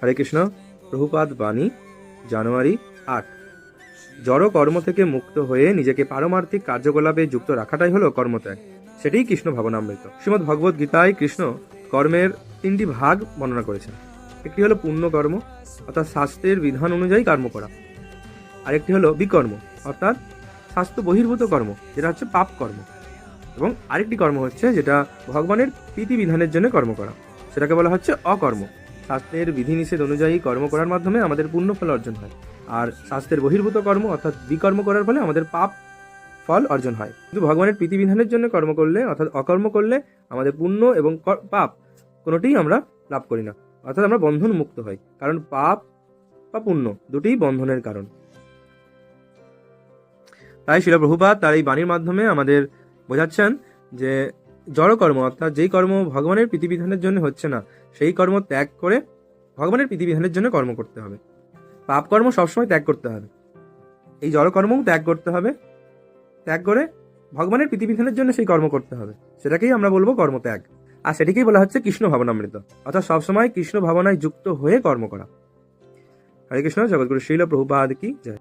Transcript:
হরে কৃষ্ণ। প্রভুপাদ বাণী, জানুয়ারি 8। জড় কর্ম থেকে মুক্ত হয়ে নিজেকে পারমার্থিক কার্যকলাপে যুক্ত রাখাটাই হলো কর্মত্যাগ। সেটাই কৃষ্ণ ভাবনামৃত। শ্রীমদ্ ভগবদ গীতায় কৃষ্ণ কর্মের 3টি ভাগ বর্ণনা করেছেন। একটি হলো পুণ্য কর্ম, অর্থাৎ শাস্ত্রের বিধান অনুযায়ী কর্ম করা। আরেকটি হলো বিকর্ম, অর্থাৎ শাস্ত্র বহির্ভূত কর্ম, যেটা হচ্ছে পাপ কর্ম। এবং আরেকটি কর্ম হচ্ছে যেটা ভগবানের প্রীতি বিধানের জন্য কর্ম করা, সেটাকে বলা হচ্ছে অকর্ম। শাস্ত্রের বিধিনিষেধ অনুযায়ী কর্ম করার মাধ্যমে আমাদের পুণ্য ফল অর্জন হয়, আর শাস্ত্রের বহির্ভূত কর্ম অর্থাৎ বিকর্ম করার ফলে আমাদের পাপ ফল অর্জন হয়। কিন্তু ভগবানের প্রীতি বিধানের জন্য কর্ম করলে অর্থাৎ অকর্ম করলে আমাদের পুণ্য এবং পাপ কোনোটিই আমরা লাভ করি না, অর্থাৎ আমরা বন্ধন মুক্ত হই। কারণ পাপ বা পুণ্য দুটিই বন্ধনের কারণ। তাই শিল প্রভুপাদ তার এই বাণীর মাধ্যমে আমাদের বোঝাচ্ছেন যে জড় কর্ম অর্থাৎ যেই কর্ম ভগবানের প্রীতিবিধানের জন্য হচ্ছে না, সেই কর্ম ত্যাগ করে ভগবানের প্রীতিবিধানের জন্য কর্ম করতে হবে। পাপ কর্ম সবসময় ত্যাগ করতে হবে, এই জড় কর্মও ত্যাগ করতে হবে। ত্যাগ করে ভগবানের প্রীতিবিধানের জন্য সেই কর্ম করতে হবে, সেটাকেই আমরা বলবো কর্মত্যাগ। আর সেটিকেই বলা হচ্ছে কৃষ্ণ ভাবনামৃত, অর্থাৎ সবসময় কৃষ্ণ ভাবনায় যুক্ত হয়ে কর্ম করা। হরে কৃষ্ণ। জগৎগুরু শ্রীল প্রভুপাদ কি জয়।